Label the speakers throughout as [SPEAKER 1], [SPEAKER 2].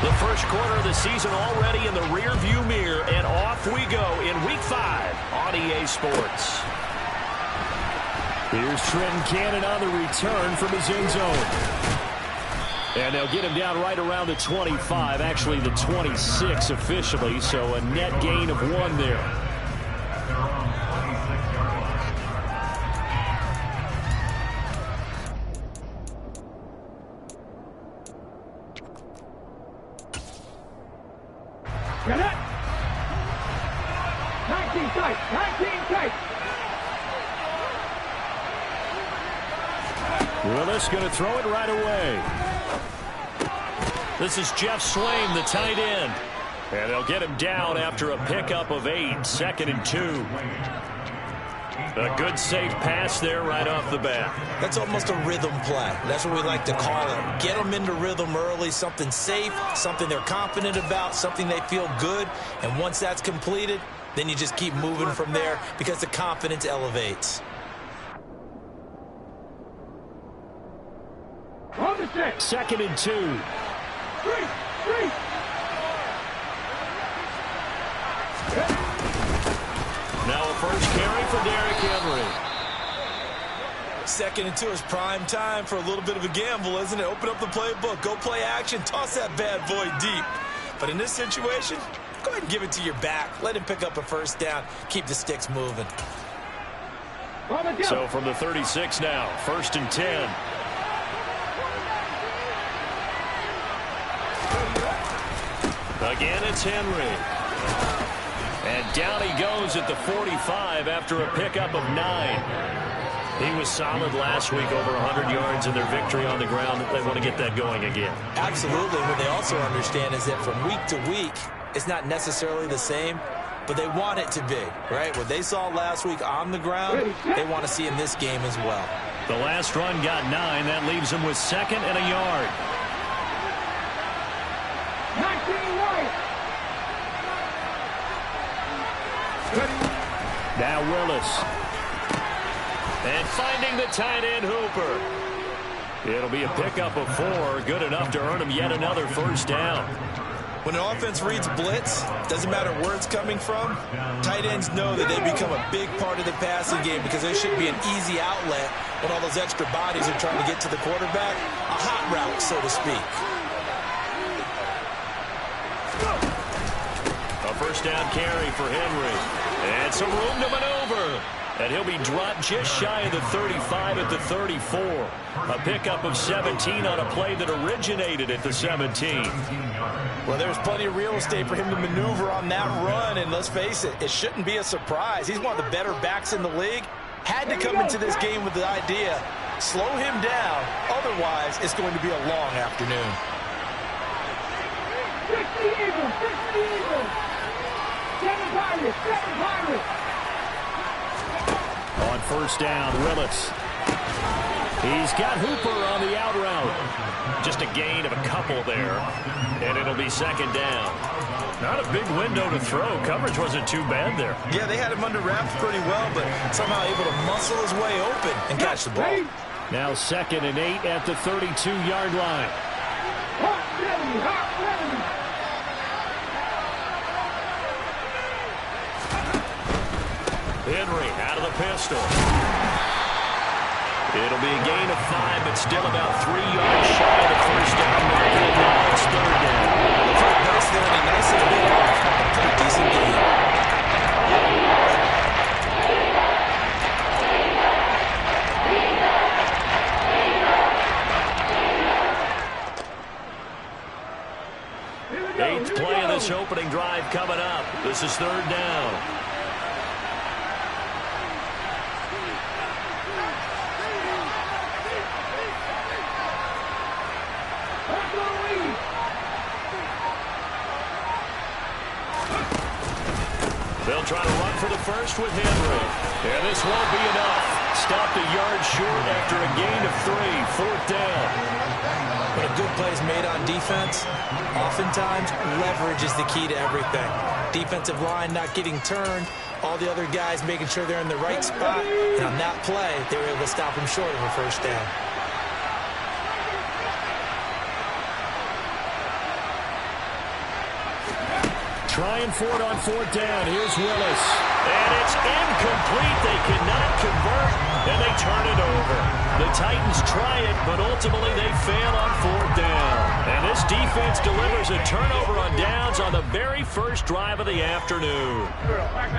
[SPEAKER 1] The first quarter of the season already in the rearview mirror, and off we go in Week 5 on EA Sports.
[SPEAKER 2] Here's Trenton Cannon on the return from his end zone. And they'll get him down right around the 25, actually the 26 officially, so a net gain of 1 there.
[SPEAKER 3] Get it! 19 tight! 19 tight!
[SPEAKER 2] Willis going to throw it right away. This is Jeff Swaim, the tight end. And they'll get him down after a pickup of 8, 2nd and 2. A good safe pass there right off the bat.
[SPEAKER 4] That's almost a rhythm play. That's what we like to call it. Get them into rhythm early, something safe, something they're confident about, something they feel good. And once that's completed, then you just keep moving from there because the confidence elevates.
[SPEAKER 3] On the 6.
[SPEAKER 2] 2nd and 2.
[SPEAKER 3] 3.
[SPEAKER 2] Now a first carry for Derrick Henry.
[SPEAKER 4] 2nd and 2 is prime time for a little bit of a gamble, isn't it? Open up the playbook, go play action, toss that bad boy deep. But in this situation, go ahead and give it to your back. Let him pick up a first down. Keep the sticks moving.
[SPEAKER 2] So from the 36 now, 1st and 10. Again, it's Henry. And down he goes at the 45 after a pickup of 9. He was solid last week, over 100 yards in their victory on the ground. They want to get that going again.
[SPEAKER 4] Absolutely. What they also understand is that from week to week, it's not necessarily the same, but they want it to be, right? What they saw last week on the ground, they want to see in this game as well.
[SPEAKER 2] The last run got 9. That leaves them with 2nd and a yard.
[SPEAKER 3] 19 right.
[SPEAKER 2] Now Willis. And finding the tight end Hooper. It'll be a pickup of 4, good enough to earn him yet another first down.
[SPEAKER 4] When an offense reads blitz, doesn't matter where it's coming from, tight ends know that they become a big part of the passing game because there should be an easy outlet when all those extra bodies are trying to get to the quarterback. A hot route, so to speak.
[SPEAKER 2] A first down carry for Henry. And some room to maneuver. And he'll be dropped just shy of the 35 at the 34. A pickup of 17 on a play that originated at the 17.
[SPEAKER 4] Well, there's plenty of real estate for him to maneuver on that run. And let's face it, it shouldn't be a surprise. He's one of the better backs in the league. Had to come into this game with the idea, slow him down. Otherwise, it's going to be a long afternoon.
[SPEAKER 3] 60 Eagles, 60 Eagles. 7 Pirates, 7 Pirates.
[SPEAKER 2] On first down, Willis. He's got Hooper on the out route. Just a gain of a couple there. And it'll be 2nd down. Not a big window to throw. Coverage wasn't too bad there.
[SPEAKER 4] Yeah, they had him under wraps pretty well, but somehow able to muscle his way open and catch the ball.
[SPEAKER 2] Now 2nd and 8 at the 32-yard line.
[SPEAKER 3] Hot ready, hot ready.
[SPEAKER 2] Henry out of the pistol. It'll be a gain of 5, but still about 3 yards shy of the first down mark. And now it's 3rd down.
[SPEAKER 4] Pretty nice there, and a nice little bit off. Pretty decent game.
[SPEAKER 2] Eighth play of this opening drive coming up. This is 3rd down. They'll try to run for the first with Henry. And this won't be enough. Stopped a yard short after a gain of 3. 4th down.
[SPEAKER 4] But a good play is made on defense. Oftentimes, leverage is the key to everything. Defensive line not getting turned. All the other guys making sure they're in the right spot. And on that play, they were able to stop him short of a first down.
[SPEAKER 2] trying for it on 4th down. Here's Willis. And it's incomplete. They cannot convert, and they turn it over. The Titans try it, but ultimately they fail on 4th down. And this defense delivers a turnover on downs on the very first drive of the afternoon.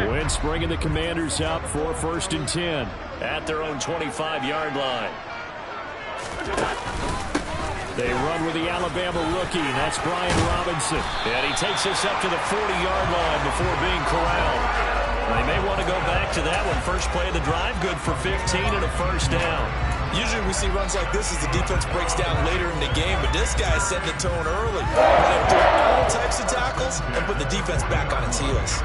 [SPEAKER 2] Wentz bringing the Commanders up for 1st and 10 at their own 25-yard line. They run with the Alabama rookie. That's Brian Robinson. And he takes us up to the 40-yard line before being corralled. They may want to go back to that one. First play of the drive, good for 15 and a 1st down.
[SPEAKER 4] Usually we see runs like this as the defense breaks down later in the game, but this guy's setting the tone early. Let him do all types of tackles and put the defense back on its heels.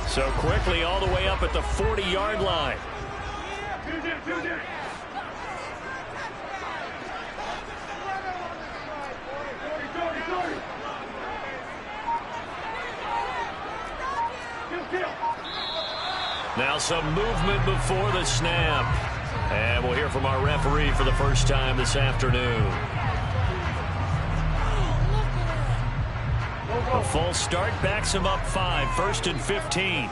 [SPEAKER 2] So quickly all the way up at the 40-yard line. Now some movement before the snap. And we'll hear from our referee for the first time this afternoon. A false start backs him up 5, 1st and 15.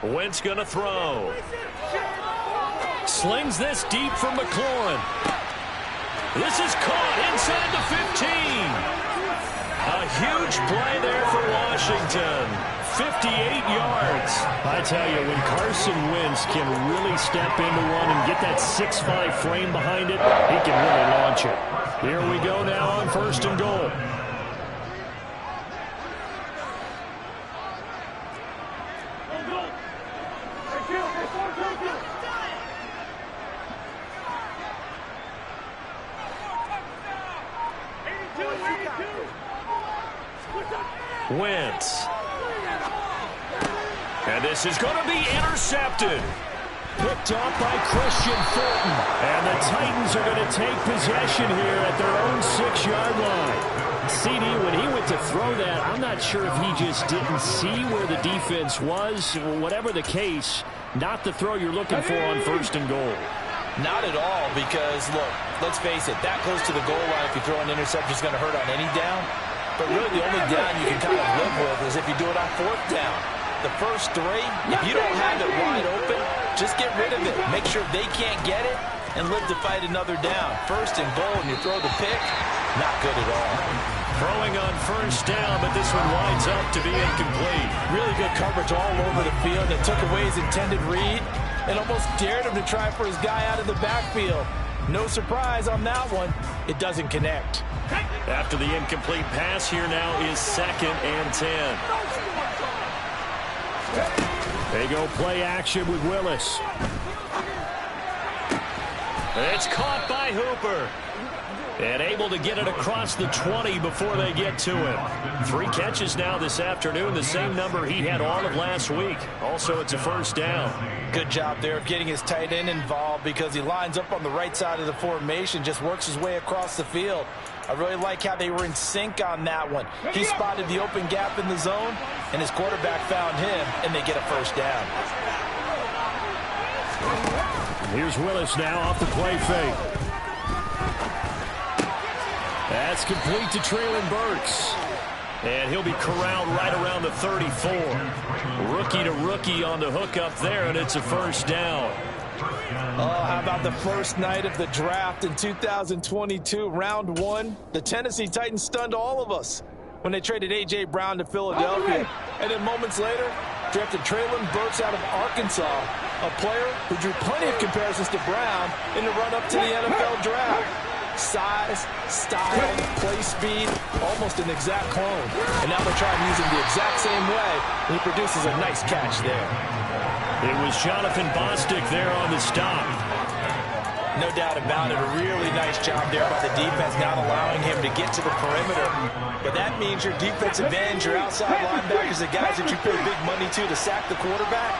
[SPEAKER 2] Wentz gonna throw. Slings this deep for McLaurin. This is caught inside the 15. A huge play there for Washington. 58 yards. I tell you, when Carson Wentz can really step into one and get that 6'5" frame behind it, he can really launch it. Here we go now on 1st and goal. Wentz. And this is going to be intercepted. Picked up by Christian Fulton. And the Titans are going to take possession here at their own 6-yard line. CD, when he went to throw that, I'm not sure if he just didn't see where the defense was. Whatever the case, not the throw you're looking for on 1st and goal.
[SPEAKER 4] Not at all, because, look, let's face it, that close to the goal line, if you throw an interception, is going to hurt on any down. But really the only down you can kind of live with is if you do it on 4th down. The first 3, if you don't have it wide open, just get rid of it. Make sure they can't get it and live to fight another down. 1st and goal, and you throw the pick, not good at all.
[SPEAKER 2] Throwing on 1st down, but this one winds up to be incomplete.
[SPEAKER 4] Really good coverage all over the field. It took away his intended read and almost dared him to try for his guy out of the backfield. No surprise on that one. It doesn't connect.
[SPEAKER 2] After the incomplete pass, here now is 2nd and 10. They go play action with Willis. It's caught by Hooper. And able to get it across the 20 before they get to him. 3 catches now this afternoon, the same number he had all of last week. Also, it's a 1st down.
[SPEAKER 4] Good job there of getting his tight end involved because he lines up on the right side of the formation, just works his way across the field. I really like how they were in sync on that one. He spotted the open gap in the zone, and his quarterback found him, and they get a 1st down.
[SPEAKER 2] Here's Willis now off the play fake. That's complete to Traylon Burks. And he'll be corralled right around the 34. Rookie to rookie on the hook up there, and it's a 1st down.
[SPEAKER 4] Oh, how about the first night of the draft in 2022, round 1? The Tennessee Titans stunned all of us when they traded A.J. Brown to Philadelphia. And then moments later, drafted Traylon Burks out of Arkansas, a player who drew plenty of comparisons to Brown in the run-up to the NFL draft. Size, style, play speed, almost an exact clone. And now they're trying using the exact same way, and he produces a nice catch there.
[SPEAKER 2] It was Jonathan Bostic there on the stop.
[SPEAKER 4] No doubt about it. A really nice job there by the defense, not allowing him to get to the perimeter. But that means your defensive ends, your outside linebackers, the guys that you pay big money to sack the quarterback,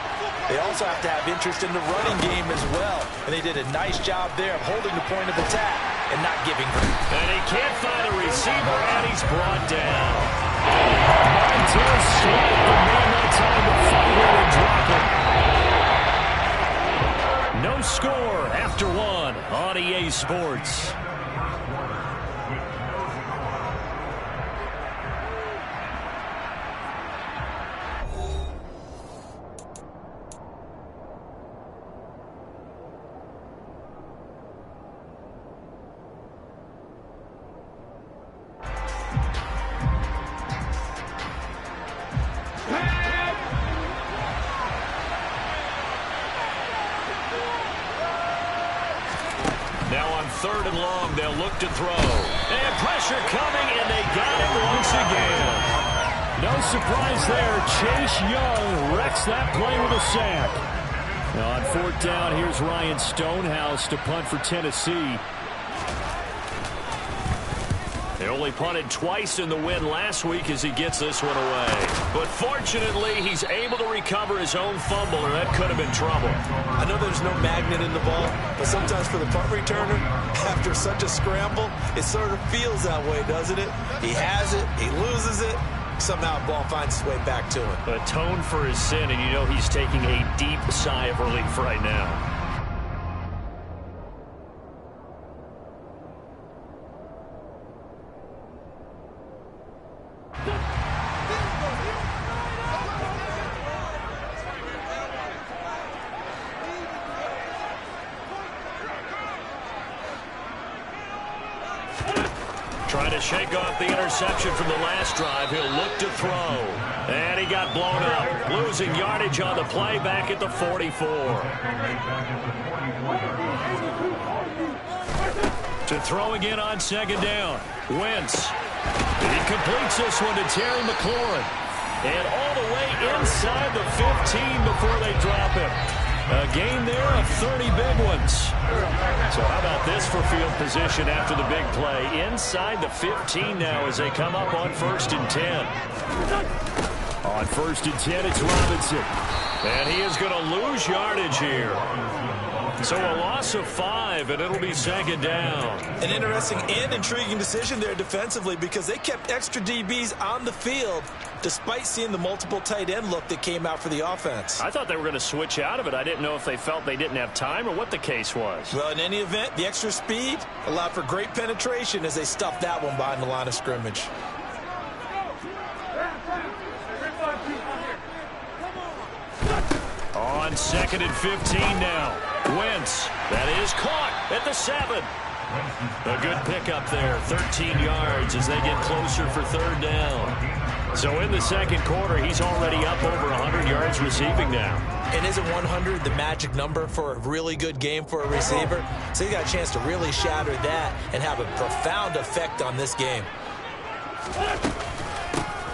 [SPEAKER 4] they also have to have interest in the running game as well. And they did a nice job there of holding the point of attack and not giving.
[SPEAKER 2] And he can't find a receiver, and he's brought down. Montez Sweat, the man that time to fight it and drop it. No score after one on EA Sports.
[SPEAKER 1] Third and long, they'll look to throw. And pressure coming, and they got it once again.
[SPEAKER 2] No surprise there. Chase Young wrecks that play with a sack. Now on fourth down, here's Ryan Stonehouse to punt for Tennessee. They only punted twice in the win last week as he gets this one away.
[SPEAKER 1] But fortunately, he's able to recover his own fumble, or that could have been trouble.
[SPEAKER 4] I know there's no magnet in the ball, but sometimes for the punt returner, after such a scramble, it sort of feels that way, doesn't it? He has it, he loses it, somehow the ball finds its way back to him.
[SPEAKER 1] Atone for his sin, and you know he's taking a deep sigh of relief right now. Trying to shake off the interception from the last drive. He'll look to throw. And he got blown up. Losing yardage on the play back at the 44. To throw again on second down. Wentz. He completes this one to Terry McLaurin. And all the way inside the 15 before they drop him. A gain there of 30 big ones. So how about this for field position after the big play? Inside the 15 now as they come up on 1st and 10. On 1st and 10, it's Robinson. And he is going to lose yardage here. So a loss of 5, and it'll be second down.
[SPEAKER 4] An interesting and intriguing decision there defensively because they kept extra DBs on the field despite seeing the multiple tight end look that came out for the offense.
[SPEAKER 1] I thought they were going to switch out of it. I didn't know if they felt they didn't have time or what the case was.
[SPEAKER 4] Well, in any event, the extra speed allowed for great penetration as they stuffed that one behind the line of scrimmage.
[SPEAKER 1] On 2nd and 15 now. Wentz. That is caught at the 7. A good pickup there. 13 yards as they get closer for 3rd down. So in the second quarter, he's already up over 100 yards receiving now.
[SPEAKER 4] And isn't 100 the magic number for a really good game for a receiver? So he got a chance to really shatter that and have a profound effect on this game.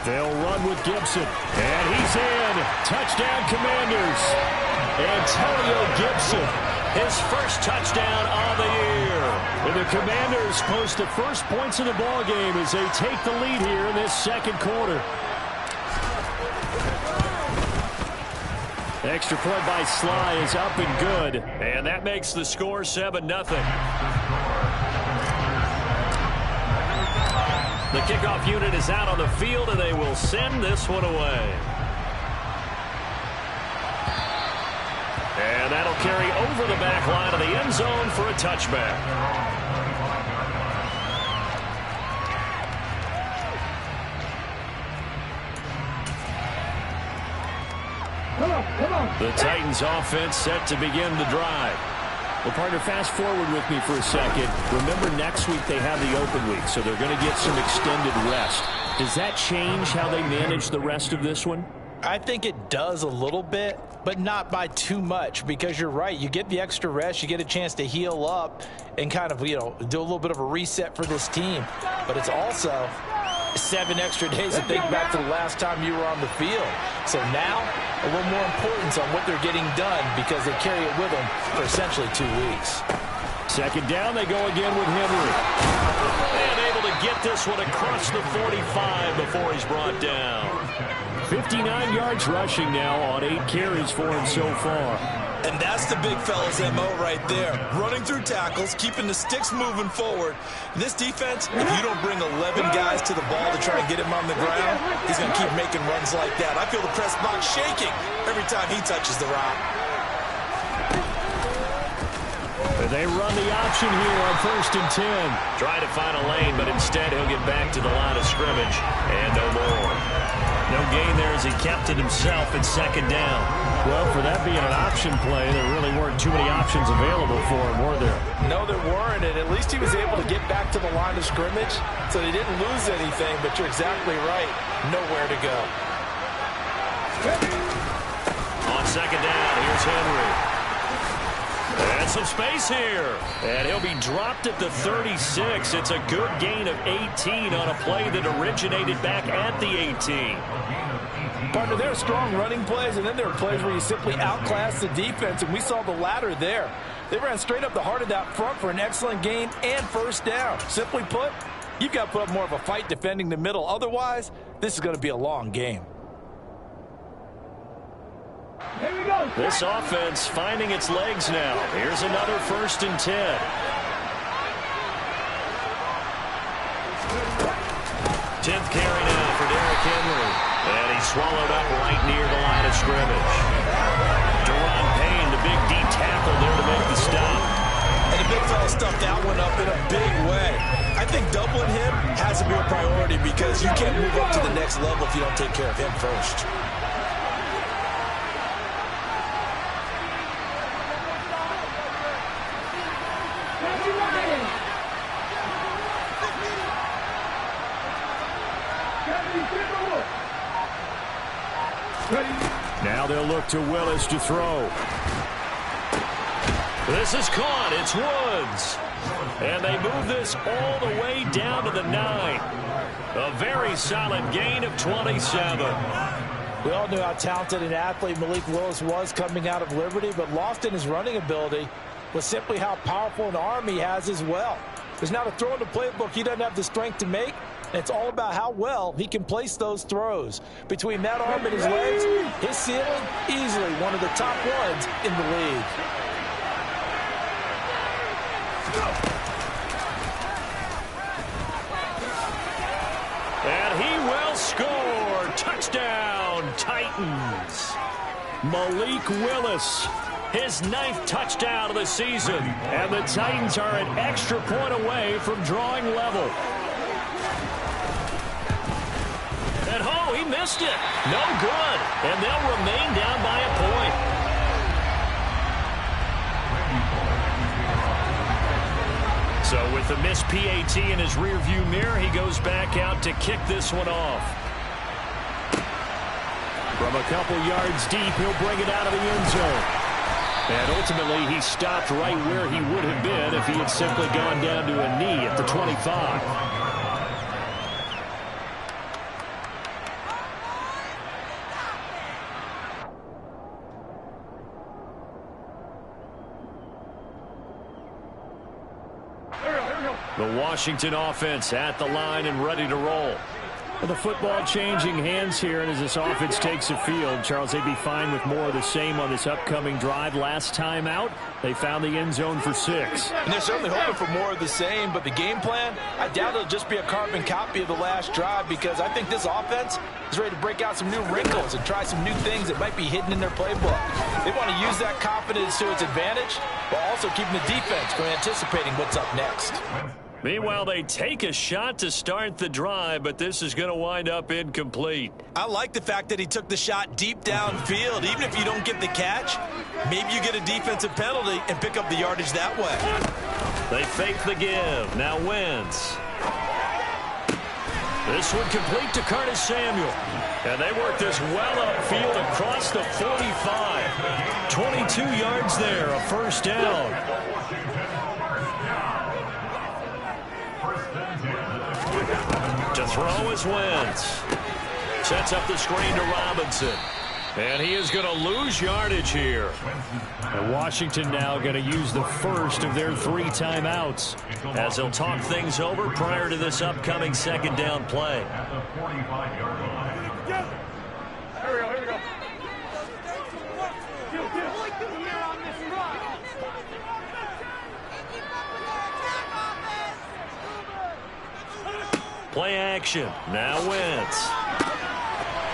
[SPEAKER 2] They'll run with Gibson. And he's in. Touchdown, Commanders. Antonio Gibson.
[SPEAKER 1] His first touchdown on the year.
[SPEAKER 2] And the Commanders post the first points in the ball game as they take the lead here in this second quarter. Extra point by Sly is up and good.
[SPEAKER 1] And that makes the score 7-0. The kickoff unit is out on the field, and they will send this one away. And that'll carry over the back line of the end zone for a touchback. The Titans offense set to begin the drive.
[SPEAKER 2] Well, partner, fast forward with me for a second. Remember, next week they have the open week, so they're going to get some extended rest. Does that change how they manage the rest of this one?
[SPEAKER 4] I think it does a little bit, but not by too much, because you're right. You get the extra rest, you get a chance to heal up and kind of, do a little bit of a reset for this team. But it's also 7 extra days to think back to the last time you were on the field. So now, a little more importance on what they're getting done because they carry it with them for essentially 2 weeks.
[SPEAKER 2] Second down, they go again with Henry.
[SPEAKER 1] And able to get this one across the 45 before he's brought down. 59 yards rushing now on 8 carries for him so far.
[SPEAKER 4] And that's the big fella's MO right there. Running through tackles, keeping the sticks moving forward. This defense, if you don't bring 11 guys to the ball to try and get him on the ground, he's going to keep making runs like that. I feel the press box shaking every time he touches the rock.
[SPEAKER 1] They run the option here on 1st and 10.
[SPEAKER 2] Trying to find a lane, but instead he'll get back to the line of scrimmage. And no more.
[SPEAKER 1] No gain there as he kept it himself at 2nd down. Well, for that being an option play, there really weren't too many options available for him, were there?
[SPEAKER 4] No, there weren't, and at least he was able to get back to the line of scrimmage, so he didn't lose anything, but you're exactly right. Nowhere to go.
[SPEAKER 2] On 2nd down, here's Henry.
[SPEAKER 1] And some space here. And he'll be dropped at the 36. It's a good gain of 18 on a play that originated back at the 18.
[SPEAKER 4] Partner, there are strong running plays, and then there are plays where you simply outclass the defense, and we saw the latter there. They ran straight up the heart of that front for an excellent gain and 1st down. Simply put, you've got to put up more of a fight defending the middle. Otherwise, this is going to be a long game.
[SPEAKER 1] This offense finding its legs now. Here's another 1st and 10. 10th carry now for Derrick Henry. And he's swallowed up right near the line of scrimmage. Deron Payne, the big D tackle there to make the stop.
[SPEAKER 4] And the big fella stuffed that one up in a big way. I think doubling him has to be a priority because you can't move up to the next level if you don't take care of him first.
[SPEAKER 1] Now they'll look to Willis to throw. This is caught. It's Woods. And they move this all the way down to the 9. A very solid gain of 27.
[SPEAKER 4] We all knew how talented an athlete Malik Willis was coming out of Liberty, but lost in his running ability was simply how powerful an arm he has as well. There's not a throw in the playbook he doesn't have the strength to make. It's all about how well he can place those throws. Between that arm and his legs, his ceiling, easily one of the top ones in the league.
[SPEAKER 1] And he will score. Touchdown, Titans. Malik Willis, his 9th touchdown of the season. And the Titans are an extra point away from drawing level. And oh, he missed it. No good. And they'll remain down by a point. So with the missed PAT in his rearview mirror, he goes back out to kick this one off. From a couple yards deep, he'll bring it out of the end zone. And ultimately, he stopped right where he would have been if he had simply gone down to a knee at the 25. The Washington offense at the line and ready to roll. Well, the football changing hands here, and as this offense takes the field, Charles, they'd be fine with more of the same on this upcoming drive. Last time out, they found the end zone for 6.
[SPEAKER 4] And they're certainly hoping for more of the same, but the game plan, I doubt it'll just be a carbon copy of the last drive because I think this offense is ready to break out some new wrinkles and try some new things that might be hidden in their playbook. They want to use that confidence to its advantage while also keeping the defense from anticipating what's up next.
[SPEAKER 1] Meanwhile, they take a shot to start the drive, but this is going to wind up incomplete.
[SPEAKER 4] I like the fact that he took the shot deep downfield. Even if you don't get the catch, maybe you get a defensive penalty and pick up the yardage that way.
[SPEAKER 1] They fake the give. Now Wentz. This one complete to Curtis Samuel. And they work this well upfield across the 45. 22 yards there, a 1st down. To throw is Wentz. Sets up the screen to Robinson. And he is going to lose yardage here. And Washington now going to use the first of their 3 timeouts as they'll talk things over prior to this upcoming 2nd down play. Play action. Now Wentz.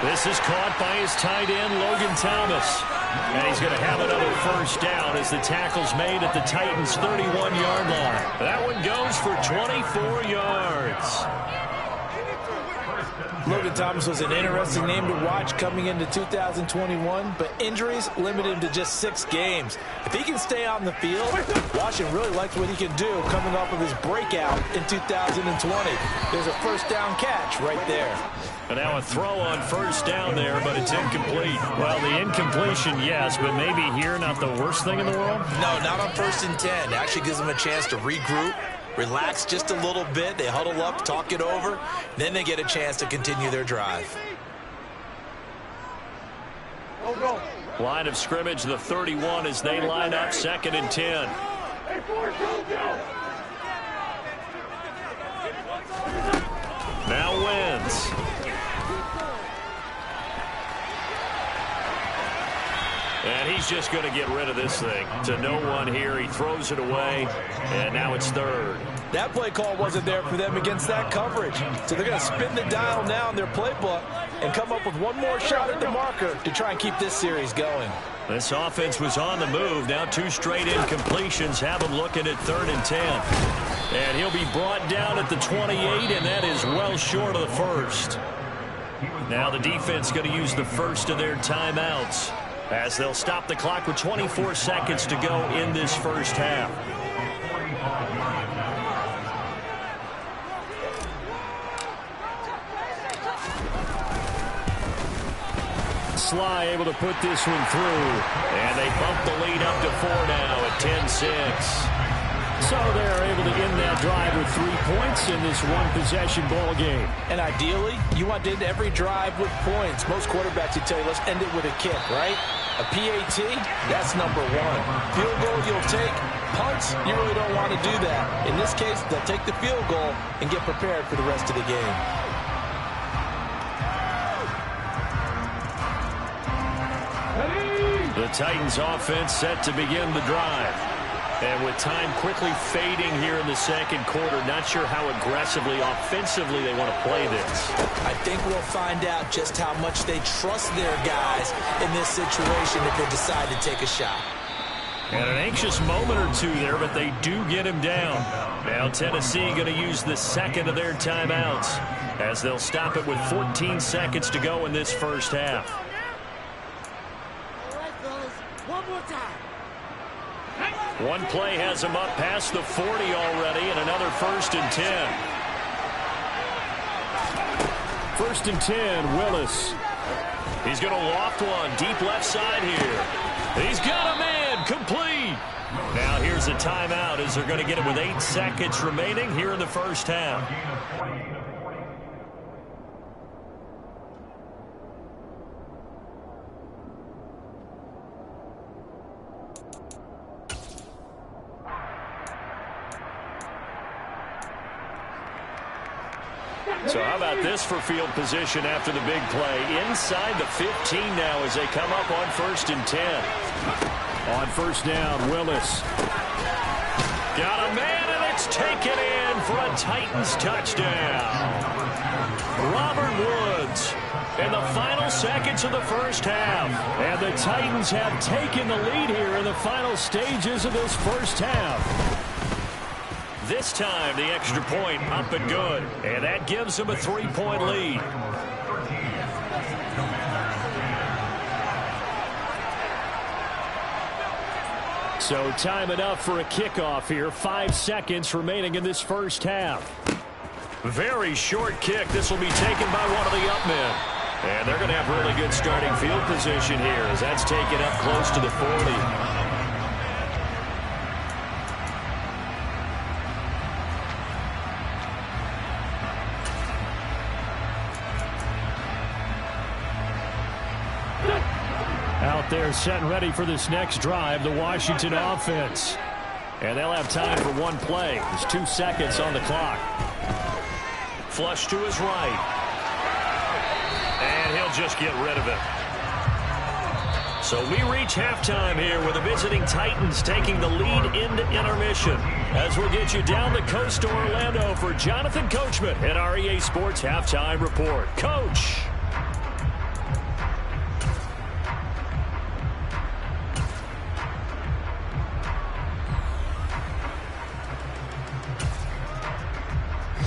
[SPEAKER 1] This is caught by his tight end, Logan Thomas. And he's going to have another first down as the tackle's made at the Titans' 31-yard line. That one goes for 24 yards.
[SPEAKER 4] Logan Thomas was an interesting name to watch coming into 2021, but injuries limited him to just 6 games. If he can stay out in the field, Washington really likes what he can do coming off of his breakout in 2020. There's a first down catch right there.
[SPEAKER 1] And now a throw on first down there, but it's incomplete. Well, the incompletion, yes, but maybe here not the worst thing in the world?
[SPEAKER 4] No, not on 1st and 10. It actually gives them a chance to regroup, relax just a little bit. They huddle up, talk it over. Then they get a chance to continue their drive.
[SPEAKER 1] Line of scrimmage, the 31 as they line up 2nd and 10. Now Wentz. And he's just going to get rid of this thing. To no one here. He throws it away, and now it's 3rd.
[SPEAKER 4] That play call wasn't there for them against that coverage. So they're going to spin the dial now in their playbook and come up with one more shot at the marker to try and keep this series going.
[SPEAKER 1] This offense was on the move. Now 2 straight incompletions have him looking at 3rd and 10. And he'll be brought down at the 28, and that is well short of the first. Now the defense going to use the first of their timeouts as they'll stop the clock with 24 seconds to go in this first half. Sly able to put this one through, and they bump the lead up to 4 now at 10-6. So they're able to end that drive with 3 points in this one-possession ball game.
[SPEAKER 4] And ideally, you want to end every drive with points. Most quarterbacks would tell you, let's end it with a kick, right? A PAT, that's number 1. Field goal you'll take. Punts, you really don't want to do that. In this case, they'll take the field goal and get prepared for the rest of the game.
[SPEAKER 1] The Titans offense set to begin the drive. And with time quickly fading here in the second quarter, not sure how aggressively, offensively they want to play this.
[SPEAKER 4] I think we'll find out just how much they trust their guys in this situation if they decide to take a shot.
[SPEAKER 1] And an anxious moment or two there, but they do get him down. Now Tennessee going to use the second of their timeouts as they'll stop it with 14 seconds to go in this first half.
[SPEAKER 3] One more time.
[SPEAKER 1] One play has him up past the 40 already, and another 1st and 10. 1st and 10, Willis. He's going to loft one deep left side here. He's got a man, complete. Now here's a timeout as they're going to get it with 8 seconds remaining here in the first half. So how about this for field position after the big play? Inside the 15 now as they come up on 1st and 10. On first down, Willis. Got a man, and it's taken in for a Titans touchdown. Robert Woods in the final seconds of the first half. And the Titans have taken the lead here in the final stages of this first half. This time, the extra point up and good. And that gives them a 3-point lead. So time enough for a kickoff here. 5 seconds remaining in this first half. Very short kick. This will be taken by one of the up men. And they're going to have really good starting field position here as that's taken up close to the 40. Out there set and ready for this next drive, the Washington offense. And they'll have time for one play. There's 2 seconds on the clock. Flush to his right. And he'll just get rid of it. So we reach halftime here with the visiting Titans taking the lead into intermission. As we'll get you down the coast to Orlando for Jonathan Coachman at our EA Sports Halftime Report. Coach.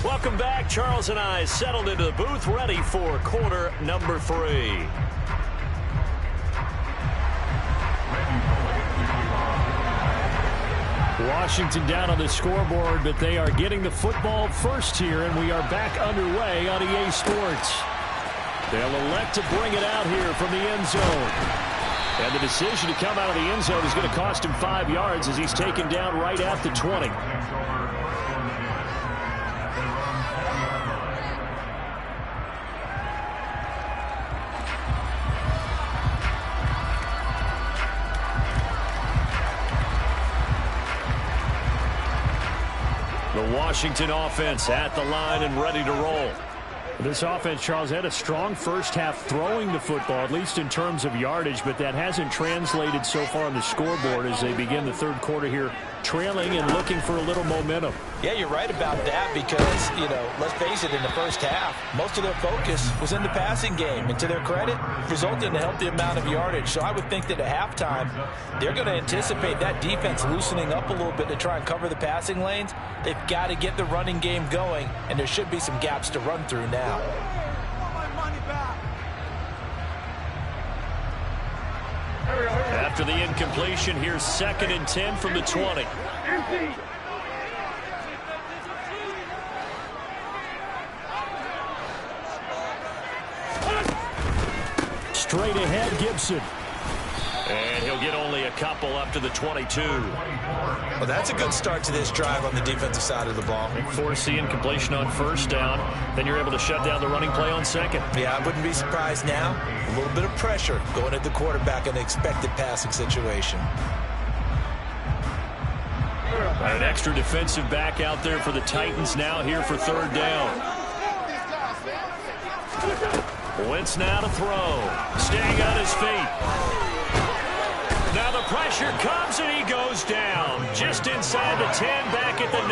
[SPEAKER 1] Welcome back. Charles and I settled into the booth, ready for quarter number 3. Washington down on the scoreboard, but they are getting the football first here, and we are back underway on EA Sports. They'll elect to bring it out here from the end zone. And the decision to come out of the end zone is going to cost him 5 yards as he's taken down right at the 20. The Washington offense at the line and ready to roll. This offense, Charles, had a strong first half throwing the football, at least in terms of yardage, but that hasn't translated so far on the scoreboard as they begin the third quarter here, trailing and looking for a little momentum.
[SPEAKER 4] Yeah, you're right about that because, let's face it, in the first half, most of their focus was in the passing game. And to their credit, resulted in a healthy amount of yardage. So I would think that at halftime, they're going to anticipate that defense loosening up a little bit to try and cover the passing lanes. They've got to get the running game going, and there should be some gaps to run through now.
[SPEAKER 1] After the incompletion, here's 2nd and 10 from the 20. Straight ahead, Gibson. And he'll get only a couple up to the 22.
[SPEAKER 4] Well, that's a good start to this drive on the defensive side of the ball.
[SPEAKER 1] Force the incompletion on first down. Then you're able to shut down the running play on second.
[SPEAKER 4] Yeah, I wouldn't be surprised now. A little bit of pressure going at the quarterback in an expected passing situation.
[SPEAKER 1] An extra defensive back out there for the Titans now here for 3rd down. Wentz now to throw. Staying on his feet. Now the pressure comes and he goes down. Just inside the 10, back at the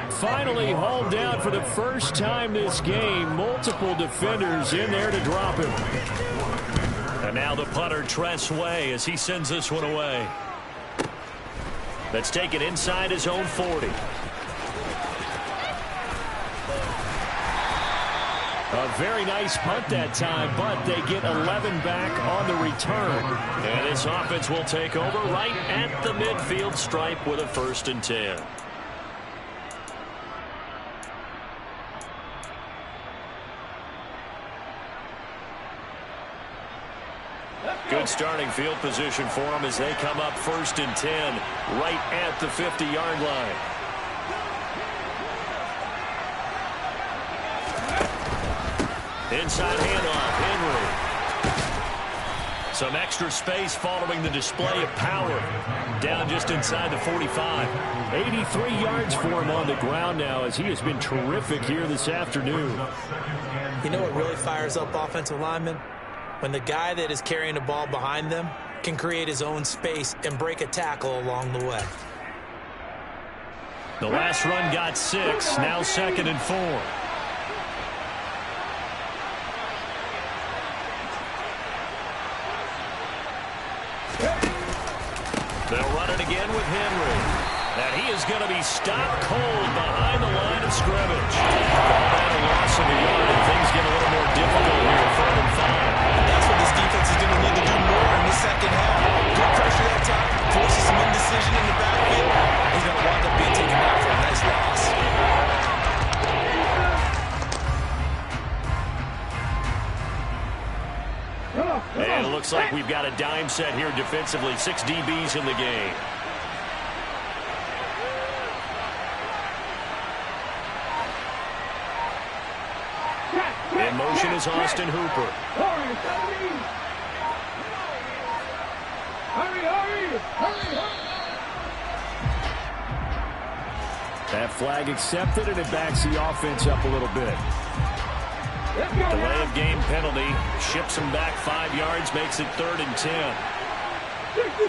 [SPEAKER 1] 9. Finally hauled down for the first time this game. Multiple defenders in there to drop him. And now the punter, Tress Way, as he sends this one away. That's taken inside his own 40. A very nice punt that time, but they get 11 back on the return. And this offense will take over right at the midfield stripe with a 1st and 10. Good starting field position for them as they come up 1st and 10 right at the 50-yard line. Inside handoff, Henry. Some extra space following the display of power. Down just inside the 45. 83 yards for him on the ground now as he has been terrific here this afternoon.
[SPEAKER 4] You know what really fires up offensive linemen? When the guy that is carrying the ball behind them can create his own space and break a tackle along the way.
[SPEAKER 1] The last run got 6, now 2nd and 4. They'll run it again with Henry. And he is going to be stopped cold behind the line of scrimmage. Call that a loss of a yard, and things get a little more difficult here, 3rd and 5.
[SPEAKER 4] That's what this defense is going to need to do more in the second half. Good pressure that time, forces some indecision in the backfield. He's going to wind up being taken out for a nice loss.
[SPEAKER 1] And it looks like we've got a dime set here defensively. 6 DBs in the game. In motion is Austin Hooper. That flag accepted, and it backs the offense up a little bit. Delay of game penalty. Ships him back 5 yards, makes it 3rd and 10.
[SPEAKER 3] 60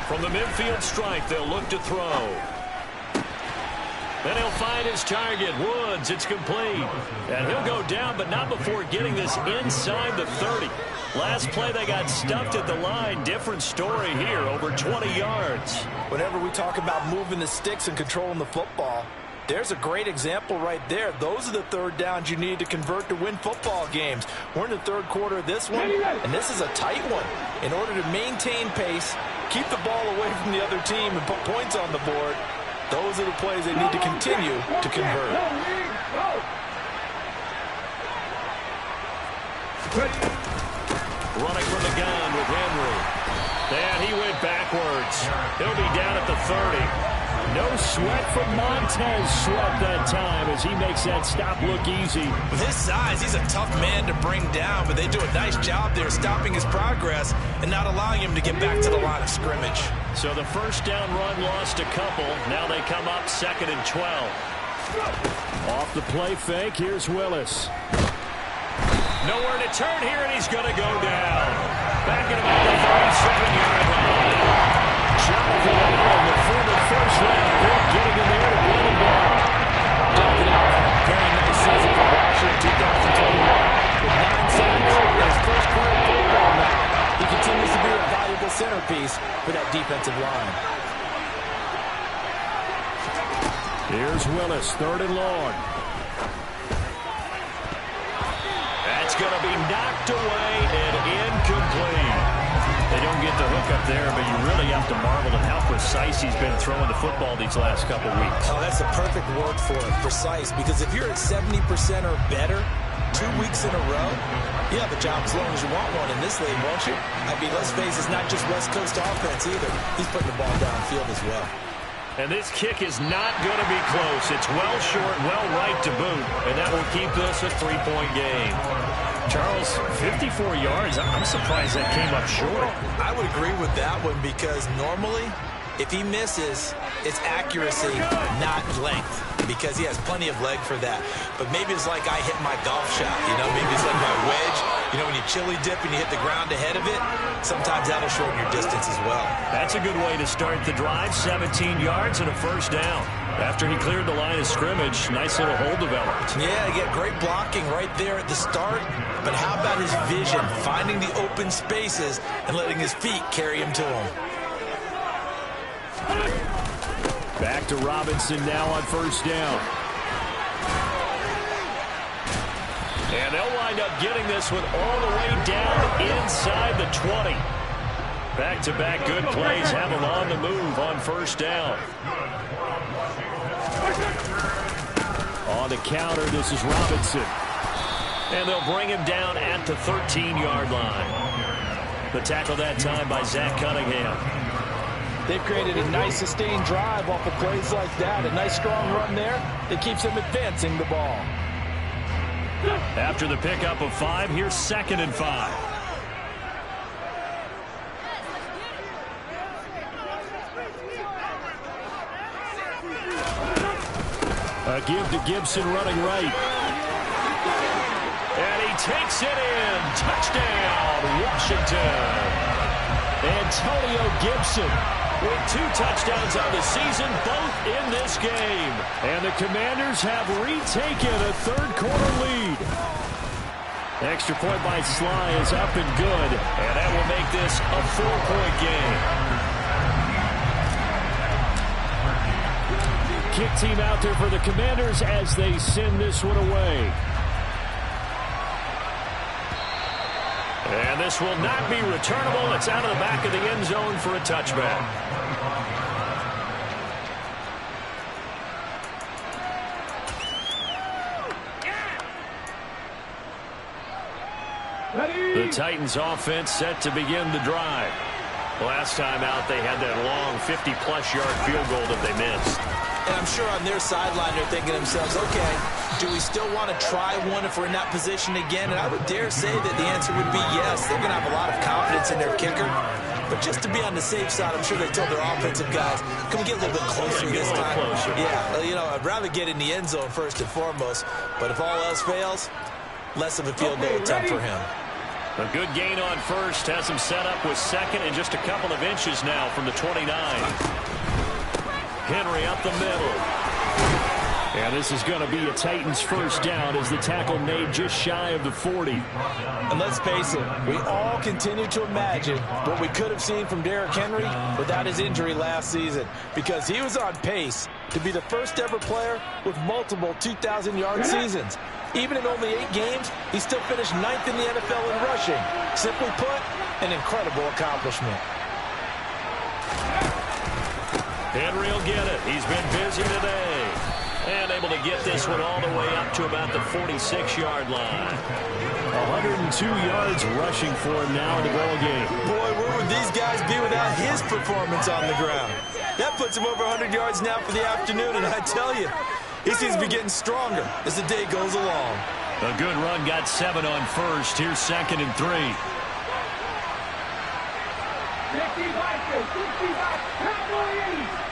[SPEAKER 1] From the midfield stripe, they'll look to throw. Then he'll find his target, Woods. It's complete. And he'll go down, but not before getting this inside the 30. Last play, they got stuffed at the line. Different story here, over 20 yards.
[SPEAKER 4] Whenever we talk about moving the sticks and controlling the football, there's a great example right there. Those are the third downs you need to convert to win football games. We're in the third quarter of this one, and this is a tight one. In order to maintain pace, keep the ball away from the other team, and put points on the board, those are the plays they need to continue to convert.
[SPEAKER 1] Running from the gun with Henry. And he went backwards. He'll be down at the 30. No sweat from Montez Sweat that time as he makes that stop look easy.
[SPEAKER 4] With his size, he's a tough man to bring down, but they do a nice job there stopping his progress and not allowing him to get back to the line of scrimmage.
[SPEAKER 1] So the first down run lost a couple. Now they come up 2nd and 12.
[SPEAKER 2] Off the play fake, here's Willis.
[SPEAKER 1] Nowhere to turn here, and he's going to go down. Back at about the 37-yard line. Jonathan Allen, the former first-round pick, getting in there to win the ball.
[SPEAKER 4] Jonathan Allen, very nice season for Washington in 2021. With 9 sacks in his first career football now, he continues to be a valuable centerpiece for that defensive line.
[SPEAKER 2] Here's Willis, 3rd and long.
[SPEAKER 1] That's going to be knocked away and incomplete. They don't get the hook up there, but you really have to marvel at how precise he's been throwing the football these last couple weeks.
[SPEAKER 4] Oh, that's the perfect word for it, precise, because if you're at 70% or better 2 weeks in a row, you have a job as long as you want one in this league, won't you? I mean, let's face it, it's not just West Coast offense either. He's putting the ball downfield as well.
[SPEAKER 1] And this kick is not going to be close. It's well short, well right to boot, and that will keep this a 3-point game. Charles, 54 yards. I'm surprised that came up short.
[SPEAKER 4] I would agree with that one because normally, if he misses, it's accuracy, not length, because he has plenty of leg for that. But maybe it's like I hit my golf shot, you know, maybe it's like my wedge. You know, when you chili dip and you hit the ground ahead of it, sometimes that'll shorten your distance as well.
[SPEAKER 1] That's a good way to start the drive, 17 yards and a first down. After he cleared the line of scrimmage, nice little hole developed.
[SPEAKER 4] Yeah, he got great blocking right there at the start. But how about his vision, finding the open spaces and letting his feet carry him to him?
[SPEAKER 2] Back to Robinson now on first down.
[SPEAKER 1] And they'll wind up getting this one all the way down inside the 20. Back-to-back good plays have them on the move on first down.
[SPEAKER 2] On the counter, this is Robinson.
[SPEAKER 1] And they'll bring him down at the 13-yard line. The tackle that time by Zach Cunningham.
[SPEAKER 4] They've created a nice sustained drive off of plays like that. A nice strong run there that keeps them advancing the ball.
[SPEAKER 1] After the pickup of 5, here's 2nd and 5.
[SPEAKER 2] A give to Gibson running right.
[SPEAKER 1] And he takes it in. Touchdown, Washington.
[SPEAKER 2] Antonio Gibson
[SPEAKER 1] with 2 touchdowns on the season, both in this game.
[SPEAKER 2] And the Commanders have retaken a third-quarter lead. Extra point by Sly is up and good.
[SPEAKER 1] And that will make this a 4-point game.
[SPEAKER 2] Kick team out there for the Commanders as they send this one away.
[SPEAKER 1] And this will not be returnable. It's out of the back of the end zone for a touchback. The Titans offense set to begin the drive. Last time out, they had that long 50-plus yard field goal that they missed.
[SPEAKER 4] And I'm sure on their sideline they're thinking to themselves, okay, do we still want to try one if we're in that position again? And I would dare say that the answer would be yes. They're going to have a lot of confidence in their kicker. But just to be on the safe side, I'm sure they told their offensive guys, can we get a little bit closer this time? Yeah, you know, I'd rather get in the end zone first and foremost. But if all else fails, less of a field goal attempt for him.
[SPEAKER 2] A good gain on first has him set up with second and just a couple of inches now from the 29. Henry up the middle. And this is going to be a Titans first down as the tackle made just shy of the 40.
[SPEAKER 4] And let's face it, we all continue to imagine what we could have seen from Derrick Henry without his injury last season, because he was on pace to be the first ever player with multiple 2,000-yard seasons. Even in only 8 games, he still finished 9th in the NFL in rushing. Simply put, an incredible accomplishment.
[SPEAKER 2] Henry will get it. He's been busy today. And able to get this one all the way up to about the 46-yard line. 102 yards rushing for him now in the ball game.
[SPEAKER 4] Boy, where would these guys be without his performance on the ground? That puts him over 100 yards now for the afternoon, and I tell you, he seems to be getting stronger as the day goes along.
[SPEAKER 2] A good run, got 7 on first. Here's 2nd and 3.
[SPEAKER 3] 55, Cowboys.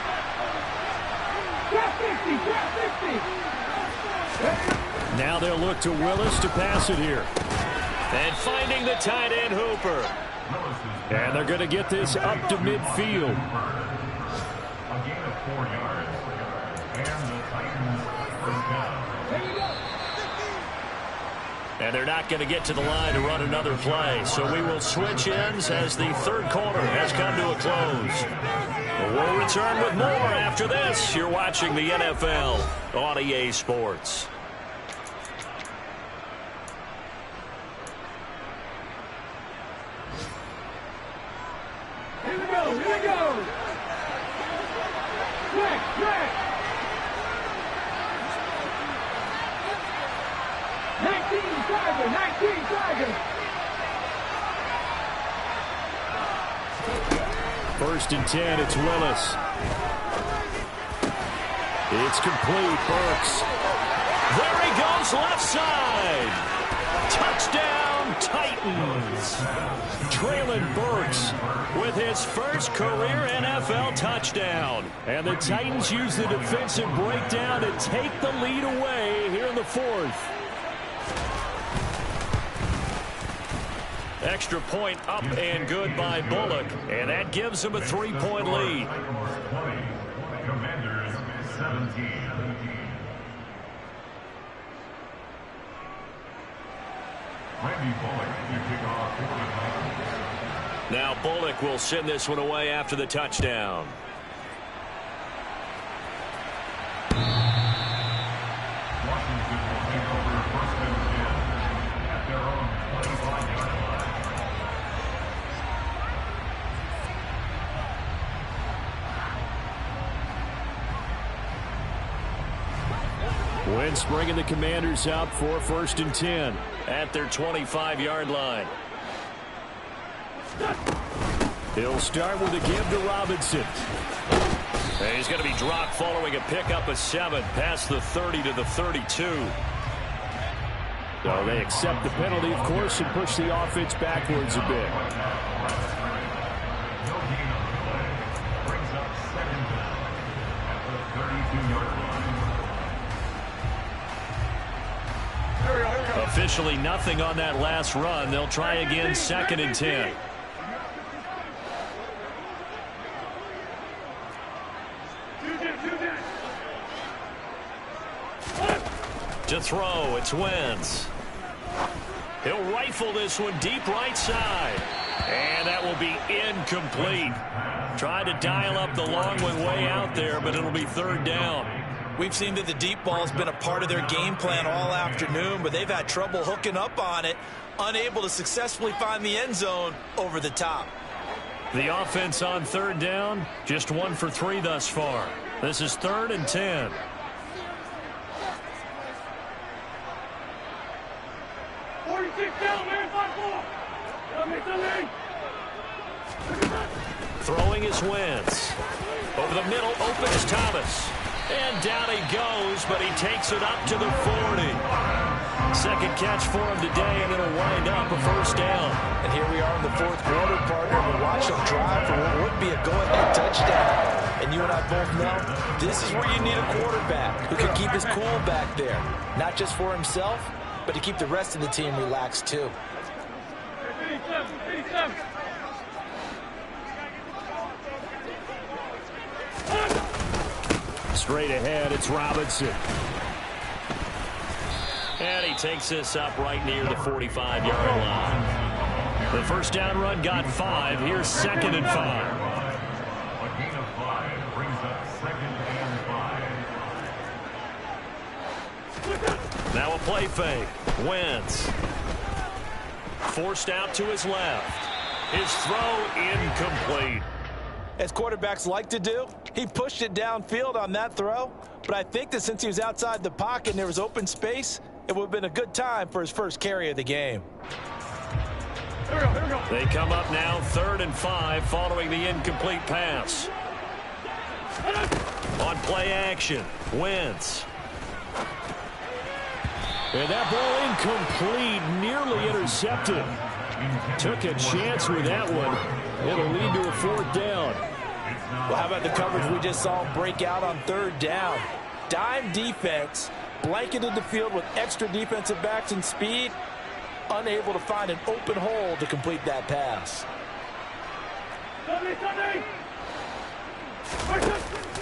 [SPEAKER 2] Now they'll look to Willis to pass it here. And finding the tight end Hooper. And they're going to get this up to midfield.
[SPEAKER 5] A gain of 4 yards. And the Titans first down.
[SPEAKER 2] And they're not going to get to the line to run another play. So we will switch ends as the third quarter has come to a close. We'll return with more after this. You're watching the NFL on EA Sports.
[SPEAKER 3] Here we go, here we go. Track. 19 Tigers.
[SPEAKER 2] First and 10, it's Willis. It's complete, Burks. There he goes, left side. Touchdown, Titans. Traylon Burks with his first career NFL touchdown. And the Titans use the defensive breakdown to take the lead away here in the fourth. Extra point up and good by Bullock, and that gives him a 3-point lead.
[SPEAKER 5] Commanders 17. Randy Bullock to kick off for the Titans.
[SPEAKER 2] Now Bullock will send this one away after the touchdown.
[SPEAKER 5] Washington will take over first and 10 at their own 25-yard line.
[SPEAKER 2] Wentz bringing the Commanders out for first and 10 at their 25-yard line. He'll start with a give to Robinson. And he's going to be dropped following a pickup of 7 past the 30 to the 32. So they accept the penalty, of course, and push the offense backwards a bit.
[SPEAKER 5] No gain on the play. Brings up second down at the 32-yard line.
[SPEAKER 2] Officially nothing on that last run. They'll try again, 2nd and 10. To throw, it's Wentz. He'll rifle this one deep right side. And that will be incomplete. Tried to dial up the long one way out there, but it'll be 3rd down.
[SPEAKER 4] We've seen that the deep ball has been a part of their game plan all afternoon, but they've had trouble hooking up on it, unable to successfully find the end zone over the top.
[SPEAKER 2] The offense on 3rd down, just 1 for 3 thus far. This is 3rd and 10. Throwing is Wentz. Over the middle, open is Thomas. And down he goes, but he takes it up to the 40.
[SPEAKER 1] Second catch for him today, and it'll wind up a first down.
[SPEAKER 4] And here we are in the fourth quarter, partner. We watch them drive for what would be a go-ahead touchdown. And you and I both know this is where you need a quarterback who can keep his cool back there. Not just for himself, but to keep the rest of the team relaxed too.
[SPEAKER 1] Straight ahead, it's Robinson. And he takes this up right near the 45-yard line. The first down run got 5. Here's 2nd and 5.
[SPEAKER 5] A gain of 5 brings up 2nd and 5.
[SPEAKER 1] Now a play fake. Wentz. Forced out to his left. His throw incomplete.
[SPEAKER 4] As quarterbacks like to do, he pushed it downfield on that throw. But I think that since he was outside the pocket and there was open space, it would have been a good time for his first carry of the game.
[SPEAKER 3] Here we go.
[SPEAKER 1] They come up now 3rd and 5 following the incomplete pass. On play action, Wentz. And that ball incomplete, nearly intercepted. Took a chance with that one. It'll lead to a 4th down.
[SPEAKER 4] Well, how about the coverage we just saw break out on 3rd down? Dime defense, blanketed the field with extra defensive backs and speed, unable to find an open hole to complete that pass.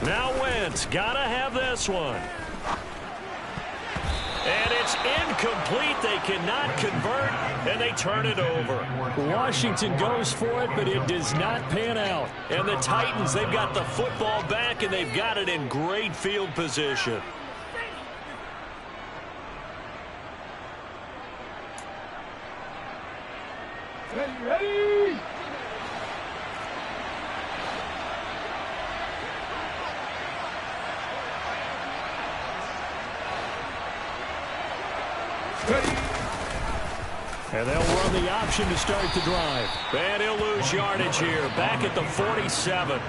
[SPEAKER 1] Now Wentz, gotta have this one. And it's incomplete. They cannot convert, and they turn it over. Washington goes for it, but it does not pan out. And the Titans, they've got the football back, and they've got it in great field position.
[SPEAKER 3] Ready.
[SPEAKER 1] And they'll run the option to start the drive. And he'll lose yardage here. Back at the 47.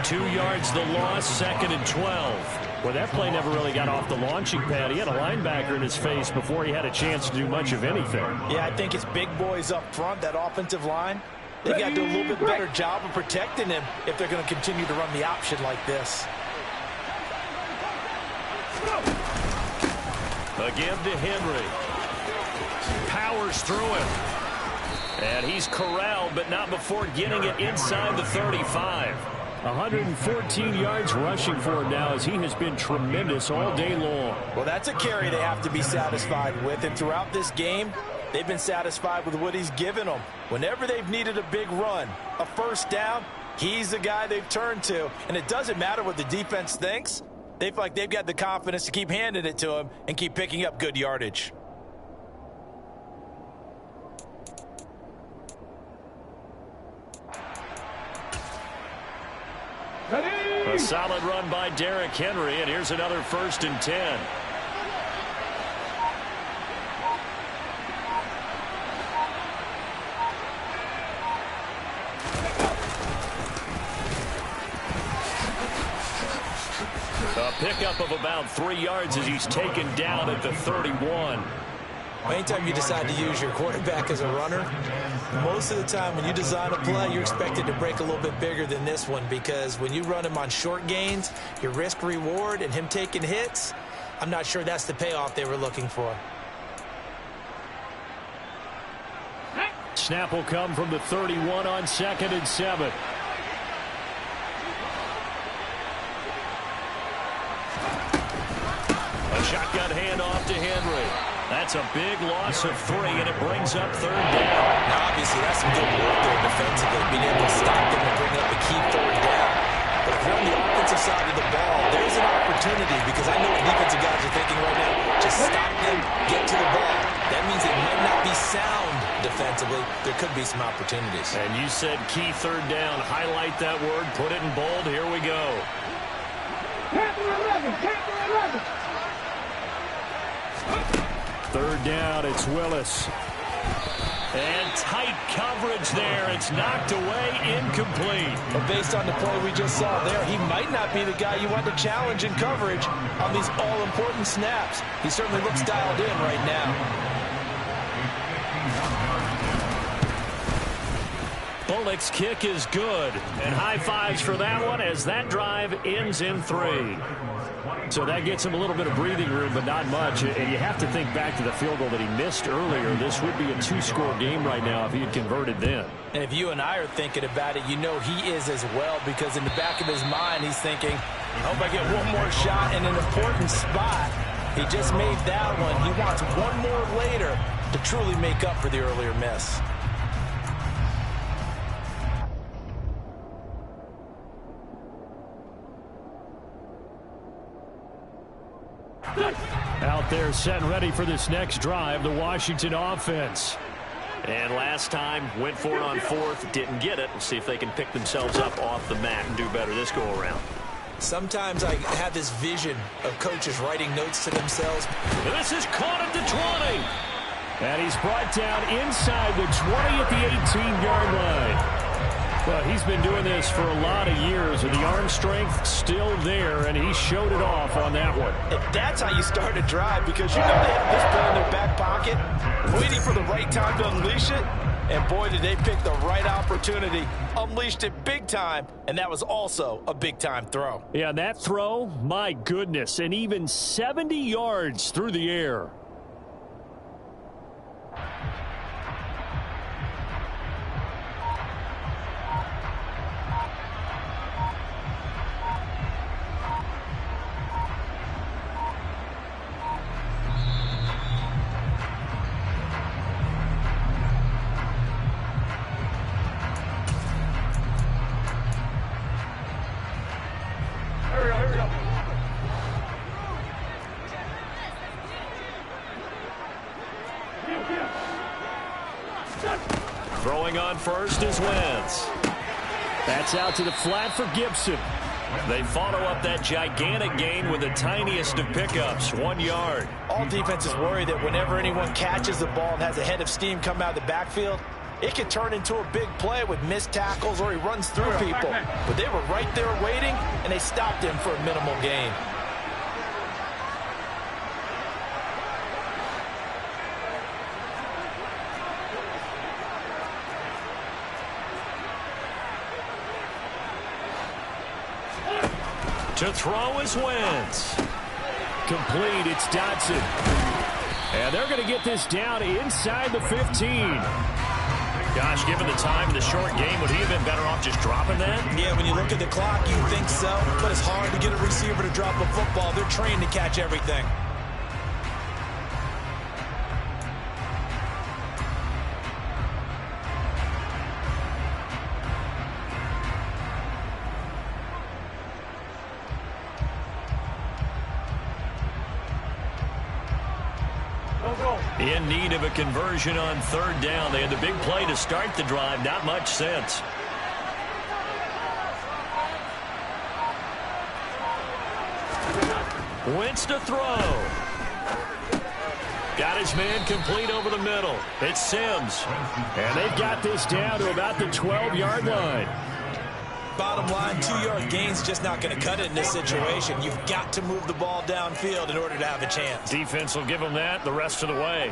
[SPEAKER 1] 2 yards the loss, 2nd and 12. Well, that play never really got off the launching pad. He had a linebacker in his face before he had a chance to do much of anything.
[SPEAKER 4] Yeah, I think it's big boys up front, that offensive line. They've got to do a little bit better job of protecting him if they're going to continue to run the option like this.
[SPEAKER 1] A give to Henry. Powers through it. And he's corralled, but not before getting it inside the 35. 114 yards rushing for him now, as he has been tremendous all day long.
[SPEAKER 4] Well, that's a carry they have to be satisfied with. And throughout this game, they've been satisfied with what he's given them. Whenever they've needed a big run, a first down, he's the guy they've turned to. And it doesn't matter what the defense thinks. They feel like they've got the confidence to keep handing it to him and keep picking up good yardage.
[SPEAKER 1] A solid run by Derrick Henry, and here's another 1st and 10. A pickup of about 3 yards as he's taken down at the 31.
[SPEAKER 4] Anytime you decide to use your quarterback as a runner, most of the time when you design a play, you're expected to break a little bit bigger than this one, because when you run him on short gains, your risk-reward and him taking hits, I'm not sure that's the payoff they were looking for.
[SPEAKER 1] Snap will come from the 31 on 2nd and 7. A shotgun handoff to Henry. That's a big loss of 3, and it brings up 3rd down.
[SPEAKER 4] Now, obviously, that's some good work there defensively, being able to stop them and bring up a key 3rd down. But if you're on the offensive side of the ball, there's an opportunity, because I know what defensive guys are thinking right now. Just stop them, get to the ball. That means it might not be sound defensively. There could be some opportunities.
[SPEAKER 1] And you said key 3rd down. Highlight that word. Put it in bold. Here we go.
[SPEAKER 3] Panther 11.
[SPEAKER 1] 3rd down, it's Willis. And tight coverage there. It's knocked away, incomplete.
[SPEAKER 4] But based on the play we just saw there, he might not be the guy you want to challenge in coverage on these all-important snaps. He certainly looks dialed in right now.
[SPEAKER 1] Bullock's kick is good. And high fives for that one as that drive ends in 3. So that gets him a little bit of breathing room, but not much. And you have to think back to the field goal that he missed earlier. This would be a 2-score game right now if he had converted then.
[SPEAKER 4] And if you and I are thinking about it, you know he is as well, because in the back of his mind, he's thinking, I hope I get one more shot in an important spot. He just made that one. He wants one more later to truly make up for the earlier miss.
[SPEAKER 1] Out there set and ready for this next drive, the Washington offense.
[SPEAKER 2] And last time, went for it on 4th, didn't get it. We'll see if they can pick themselves up off the mat and do better this go-around.
[SPEAKER 4] Sometimes I have this vision of coaches writing notes to themselves.
[SPEAKER 1] This is caught at the 20. And he's brought down inside the 20 at the 18-yard line. Well, he's been doing this for a lot of years, and the arm strength still there, and he showed it off on that one.
[SPEAKER 4] And that's how you start a drive, because you know they have this play in their back pocket, waiting for the right time to unleash it. And boy, did they pick the right opportunity, unleashed it big time, and that was also a big-time throw.
[SPEAKER 1] Yeah, that throw, my goodness, and even 70 yards through the air. Throwing on first is Wentz. That's out to the flat for Gibson. They follow up that gigantic gain with the tiniest of pickups, 1 yard.
[SPEAKER 4] All defenses worry that whenever anyone catches the ball and has a head of steam come out of the backfield, it can turn into a big play with missed tackles or he runs through people. But they were right there waiting, and they stopped him for a minimal gain.
[SPEAKER 1] To throw is Wentz. Complete, it's Dotson. And they're going to get this down inside the 15.
[SPEAKER 2] Gosh, given the time in the short game, would he have been better off just dropping that?
[SPEAKER 4] Yeah, when you look at the clock, you think so. But it's hard to get a receiver to drop a football. They're trained to catch everything.
[SPEAKER 1] In need of a conversion on 3rd down. They had the big play to start the drive. Not much sense. Wentz to throw. Got his man complete over the middle. It's Sims. And they've got this down to about the 12-yard line.
[SPEAKER 4] Bottom line, 2-yard gain's just not going to cut it in this situation. You've got to move the ball downfield in order to have a chance.
[SPEAKER 1] Defense will give them that the rest of the way.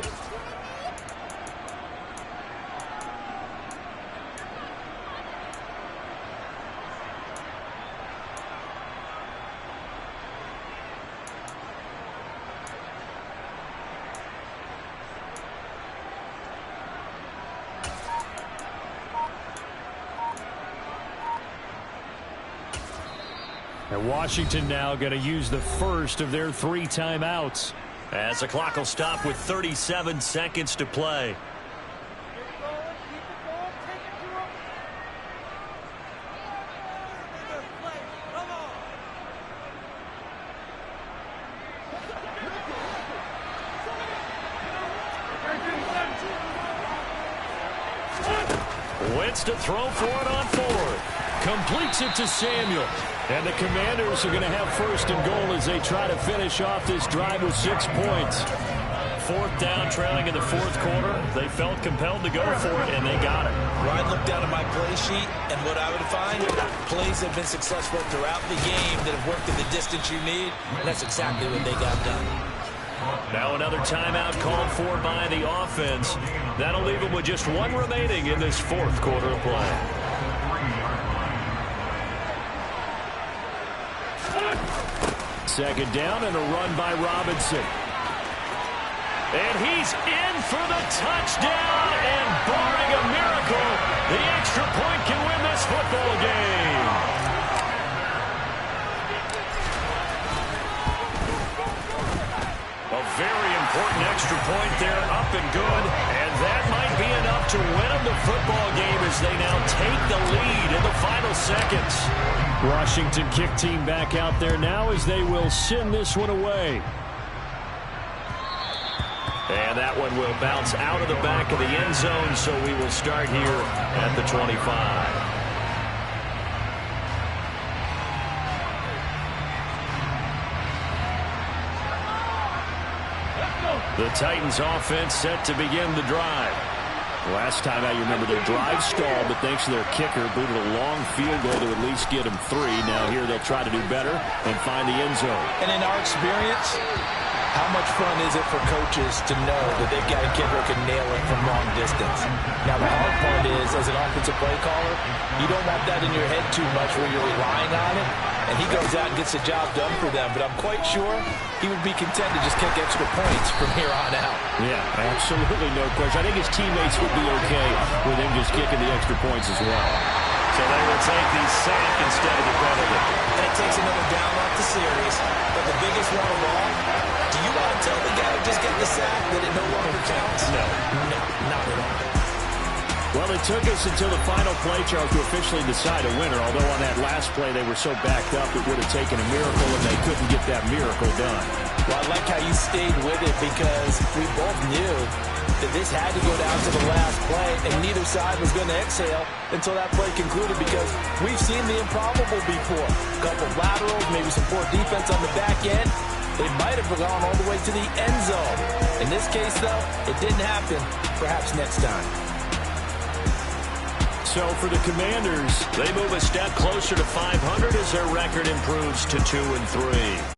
[SPEAKER 1] And Washington now going to use the first of their 3 timeouts. As the clock will stop with 37 seconds to play. Wentz to throw for it on 4th. Completes it to Samuel. And the Commanders are going to have 1st and goal as they try to finish off this drive with 6 points. 4th down, trailing in the 4th quarter. They felt compelled to go for it, and they got it.
[SPEAKER 4] Well, I'd look down at my play sheet, and what I would find, plays have been successful throughout the game that have worked at the distance you need, and that's exactly what they got done.
[SPEAKER 1] Now another timeout called for by the offense. That'll leave them with just 1 remaining in this 4th quarter of play. Second down and a run by Robinson. And he's in for the touchdown, and barring a miracle, the extra point can win this football game. A very important extra point there, up and good, and that might be enough to win them the football game as they now take the lead in the final seconds. Washington kick team back out there now as they will send this one away. And that one will bounce out of the back of the end zone, so we will start here at the 25. The Titans offense set to begin the drive. Last time out, you remember their drive stalled, but thanks to their kicker, booted a long field goal to at least get them 3. Now here they'll try to do better and find the end zone.
[SPEAKER 4] And in our experience, how much fun is it for coaches to know that they've got a kicker who can nail it from long distance? Now, the hard part is, as an offensive play caller, you don't want that in your head too much where you're relying on it, and he goes out and gets the job done for them. But I'm quite sure he would be content to just kick extra points from here on out.
[SPEAKER 1] Yeah, absolutely no question. I think his teammates would be okay with him just kicking the extra points as well. So they will take the sack instead of the penalty.
[SPEAKER 4] And it takes another down off the series. But the biggest one of all, do you want to tell the guy who just get the sack that it no longer counts?
[SPEAKER 1] No.
[SPEAKER 4] No, not at all.
[SPEAKER 1] Well, it took us until the final play, Charles, to officially decide a winner. Although on that last play they were so backed up, it would have taken a miracle, and they couldn't get that miracle done.
[SPEAKER 4] Well, I like how you stayed with it because we both knew that this had to go down to the last play, and neither side was going to exhale until that play concluded because we've seen the improbable before. A couple of laterals, maybe some poor defense on the back end. They might have gone all the way to the end zone. In this case, though, it didn't happen. Perhaps next time.
[SPEAKER 1] So for the Commanders, they move a step closer to 500 as their record improves to 2-3.